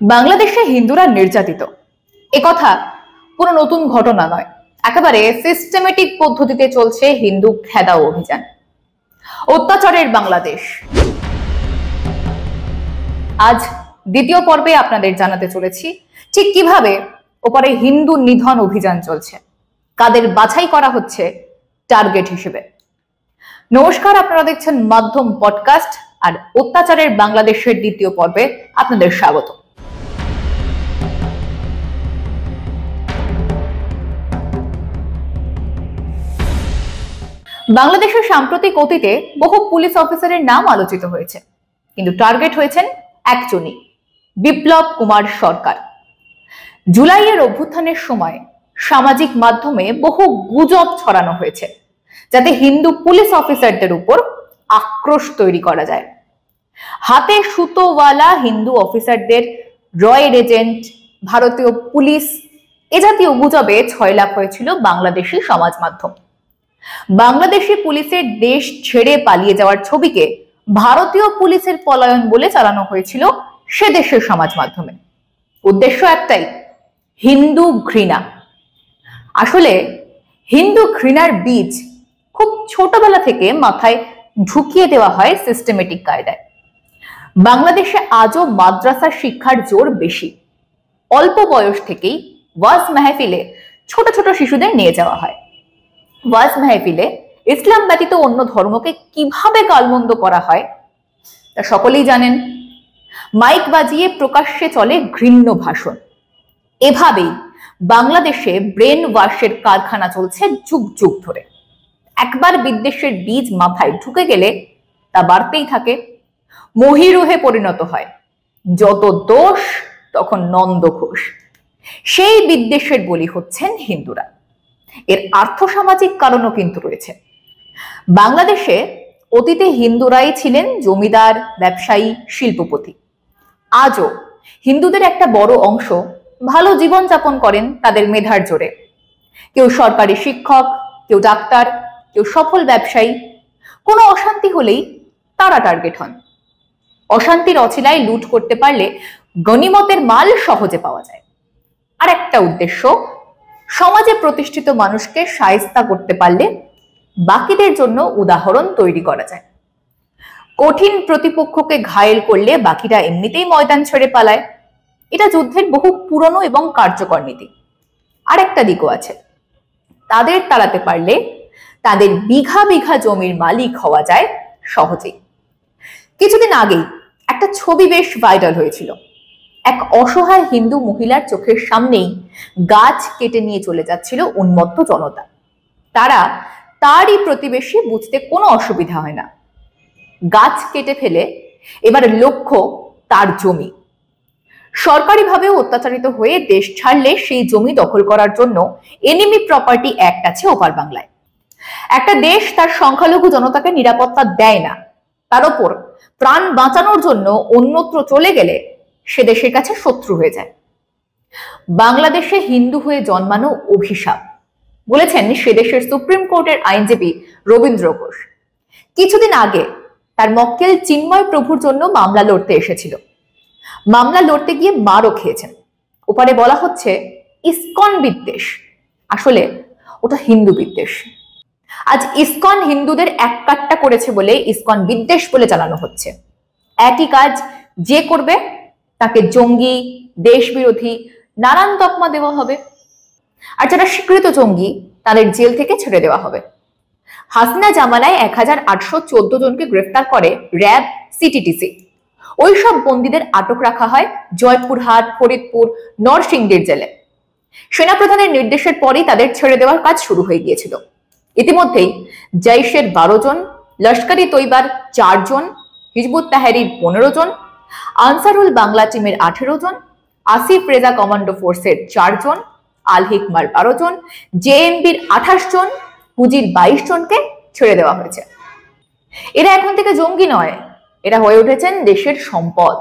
বাংলাদেশে হিন্দুরা নির্যাতিত একথা কোনো নতুন ঘটনা নয়। একেবারে সিস্টেমেটিক পদ্ধতিতে চলছে হিন্দু খেদাও অভিযান। অত্যাচারের বাংলাদেশ। আজ দ্বিতীয় পর্বে আপনাদের জানাতে চলেছি ঠিক কিভাবে ওপারে হিন্দু নিধন অভিযান চলছে, কাদের বাছাই করা হচ্ছে টার্গেট হিসেবে। নমস্কার, আপনারা দেখছেন মাধ্যম পডকাস্ট আর অত্যাচারের বাংলাদেশের দ্বিতীয় পর্বে আপনাদের স্বাগত। বাংলাদেশের সাম্প্রতিক অতীতে বহু পুলিশ অফিসারের নাম আলোচিত হয়েছে, কিন্তু টার্গেট হয়েছেন একজনই, বিপ্লব কুমার সরকার। জুলাইয়ের অভ্যুত্থানের সময় সামাজিক মাধ্যমে বহু গুজব ছড়ানো হয়েছে যাতে হিন্দু পুলিশ অফিসারদের উপর আক্রোশ তৈরি করা যায়। হাতে সুতোওয়ালা হিন্দু অফিসারদের রয়ের এজেন্ট, ভারতীয় পুলিশ, এ জাতীয় গুজবে ছয়লাভ হয়েছিল বাংলাদেশি সমাজ মাধ্যম। বাংলাদেশি পুলিশের দেশ ছেড়ে পালিয়ে যাওয়ার ছবিকে ভারতীয় পুলিশের পলায়ন বলে চালানো হয়েছিল সে দেশের সমাজ মাধ্যমে। উদ্দেশ্য একটাই, হিন্দু ঘৃণা। আসলে হিন্দু ঘৃণার বীজ খুব ছোটবেলা থেকে মাথায় ঢুকিয়ে দেওয়া হয় সিস্টেমেটিক কায়দায়। বাংলাদেশে আজও মাদ্রাসা শিক্ষার জোর বেশি। অল্প বয়স থেকেই ওয়াজ মাহফিলে ছোট ছোট শিশুদের নিয়ে যাওয়া হয়। ওয়াজ মাহফিলে ইসলাম ব্যতীত অন্য ধর্মকে কিভাবে গালমন্দ করা হয় তা সকলেই জানেন। মাইক বাজিয়ে প্রকাশ্যে চলে ঘৃণ্য ভাষণ। এভাবেই বাংলাদেশে ব্রেন ওয়াশের কারখানা চলছে যুগ যুগ ধরে। একবার বিদ্বেষের বীজ মাথায় ঢুকে গেলে তা বাড়তেই থাকে, মহিরুহে পরিণত হয়। যত দোষ তখন নন্দ ঘোষ। সেই বিদ্বেষের বলি হচ্ছেন হিন্দুরা। এর আর্থসামাজিক কারণও কিন্তু রয়েছে। বাংলাদেশে অতীতে হিন্দুরাই ছিলেন জমিদার, ব্যবসায়ী, শিল্পপতি। আজও হিন্দুদের একটা বড় অংশ ভালো জীবনযাপন করেন তাদের মেধার জোরে। কেউ সরকারি শিক্ষক, কেউ ডাক্তার, কেউ সফল ব্যবসায়ী। কোনো অশান্তি হলেই তারা টার্গেট হন। অশান্তির অছিলায় লুট করতে পারলে গনিমতের মাল সহজে পাওয়া যায়। আর একটা উদ্দেশ্য, সমাজে প্রতিষ্ঠিত মানুষকে শায়েস্তা করতে পারলে বাকিদের জন্য উদাহরণ তৈরি করা যায়। কঠিন প্রতিপক্ষকে ঘায়েল করলে বাকিরা এমনিতেই ময়দান ছেড়ে পালায়। এটা যুদ্ধের বহু পুরনো এবং কার্যকর নীতি। আর একটা দিকও আছে, তাদের তাড়াতে পারলে তাদের বিঘা বিঘা জমির মালিক হওয়া যায় সহজেই। কিছুদিন আগেই একটা ছবি বেশ ভাইরাল হয়েছিল। এক অসহায় হিন্দু মহিলার চোখের সামনেই গাছ কেটে নিয়ে চলে যাচ্ছিল উন্মত্ত জনতা। তারই প্রতিবেশী, বুঝতে কোনো অসুবিধা হয় না। গাছ কেটে ফেলে এবার লক্ষ্য তার জমি। সরকারিভাবে অত্যাচারিত হয়ে দেশ ছাড়লে সেই জমি দখল করার জন্য এনিমি প্রপার্টি অ্যাক্ট আছে ওপার বাংলায়। একটা দেশ তার সংখ্যালঘু জনতাকে নিরাপত্তা দেয় না, তার উপর প্রাণ বাঁচানোর জন্য অন্যত্র চলে গেলে সে দেশের কাছে শত্রু হয়ে যায়। বাংলাদেশে হিন্দু হয়ে জন্মানো অভিশাপ, বলেছেন সে দেশের সুপ্রিম কোর্টের আইনজীবী রবীন্দ্র ঘোষ। কিছুদিন আগে তার মক্কেল চিন্ময় প্রভুর জন্য মামলা লড়তে এসেছিল। মামলা লড়তে গিয়ে মারও খেয়েছেন। ওপারে বলা হচ্ছে ইসকন বিদ্বেষ, আসলে ওটা হিন্দু বিদ্বেষ। আজ ইসকন হিন্দুদের এক কাট্টা করেছে বলে ইসকন বিদ্বেষ বলে চালানো হচ্ছে। একই কাজ যে করবে তাকে জঙ্গি, দেশ বিরোধী নানান তকমা দেওয়া হবে। আর যারা স্বীকৃত জঙ্গি তাদের জেল থেকে ছেড়ে দেওয়া হবে। হাসিনা জামানায় 1814 জনকে গ্রেফতার করে র্যাব, সিটিটিসি। ওইসব বন্দীদের আটক রাখা হয় জয়পুরহাট, ফরিদপুর, নরসিংদীর জেলে। সেনাপ্রধানের নির্দেশের পরেই তাদের ছেড়ে দেওয়ার কাজ শুরু হয়ে গিয়েছিল। ইতিমধ্যেই জৈশের 12 জন, লস্করি তৈবার 4 জন, হিজবুত তাহরির 15 জন, আনসারুল বাংলা টিমের 18 জন, আসিফ রেজা কমান্ডো ফোর্সের 4 জন, আল হিকমার 12 জন, জেএমবির 28 জন, হুজির 22 জনকে ছেড়ে দেওয়া হয়েছে। এরা এখন থেকে জঙ্গি নয়, এরা হয়ে উঠেছেন দেশের সম্পদ।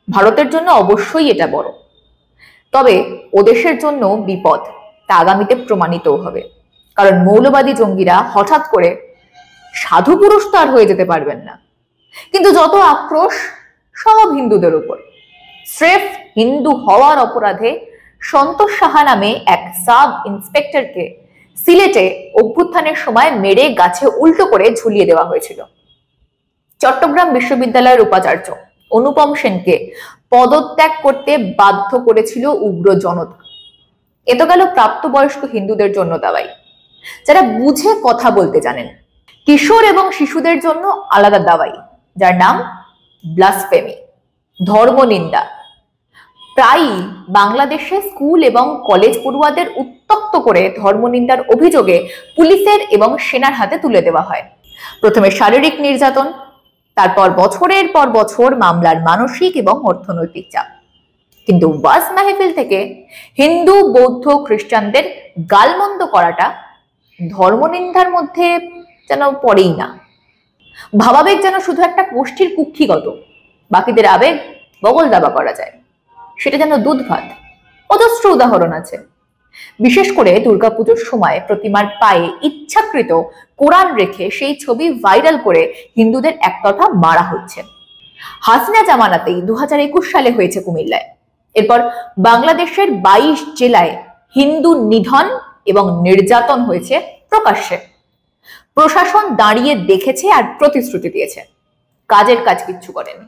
ভারতের জন্য অবশ্যই এটা বড়, তবে ও দেশের জন্য বিপদ, তা আগামীতে প্রমাণিতও হবে। কারণ মৌলবাদী জঙ্গিরা হঠাৎ করে সাধু পুরুষ তো আর হয়ে যেতে পারবেন না। কিন্তু যত আক্রোশ সব হিন্দুদের উপর। স্রেফ হিন্দু হওয়ার অপরাধে সন্তোষ সাহা নামে এক সাব ইন্সপেক্টরকে সিলেটে অভ্যুত্থানের সময় মেরে গাছে উল্টো করে ঝুলিয়ে দেওয়া হয়েছিল। চট্টগ্রাম বিশ্ববিদ্যালয়ের উপাচার্য অনুপম সেনকে পদত্যাগ করতে বাধ্য করেছিল উগ্র জনতা। এ তো গেল প্রাপ্তবয়স্ক হিন্দুদের জন্য দাওয়াই, যারা বুঝে কথা বলতে জানেন। কিশোর এবং শিশুদের জন্য আলাদা দাওয়াই, যার নাম ব্লাসফেমি, ধর্মনিন্দা। প্রায়ই বাংলাদেশে স্কুল এবং কলেজ পড়ুয়াদের উত্ত্যক্ত করে ধর্মনিন্দার অভিযোগে পুলিশের এবং সেনার হাতে তুলে দেওয়া হয়। প্রথমে শারীরিক নির্যাতন, তারপর বছরের পর বছর মামলার মানসিক এবং অর্থনৈতিক চাপ। কিন্তু ওয়াজ মাহফিল থেকে হিন্দু, বৌদ্ধ, খ্রিস্টানদের গালমন্দ করাটা ধর্মনিন্দার মধ্যে যেন পড়েই না। ভাবাবেগ যেন শুধু একটা গোষ্ঠীর কুক্ষিগত, বাকিদের আবেগ বগল দাবা করা যায়, সেটা যেন দুধ ভাত। অজস্র উদাহরণ আছে। বিশেষ করে দুর্গাপুজোর সময় প্রতিমার পায়ে ইচ্ছাকৃত কোরআন রেখে সেই ছবি ভাইরাল করে হিন্দুদের একতরফা মারা হচ্ছে। হাসিনা জামানাতেই 2021 সালে হয়েছে কুমিল্লায়। এরপর বাংলাদেশের 22 জেলায় হিন্দু নিধন এবং নির্যাতন হয়েছে প্রকাশ্যে। প্রশাসন দাঁড়িয়ে দেখেছে আর প্রতিশ্রুতি দিয়েছে, কাজের কাজ কিচ্ছু করেনি।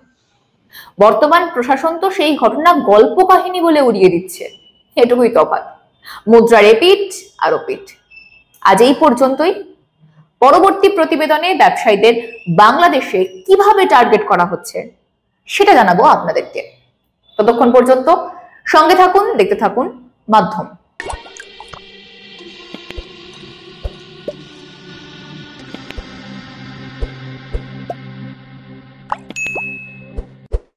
বর্তমান প্রশাসন তো সেই ঘটনা গল্প কাহিনী বলে উড়িয়ে দিচ্ছে, এটুকুই তফাৎ। মুদ্রার এপিঠ আর ওপিঠ। আজ এই পর্যন্তই। পরবর্তী প্রতিবেদনে ব্যবসায়ীদের বাংলাদেশে কিভাবে টার্গেট করা হচ্ছে সেটা জানাবো আপনাদেরকে। ততক্ষণ পর্যন্ত সঙ্গে থাকুন, দেখতে থাকুন মাধ্যম।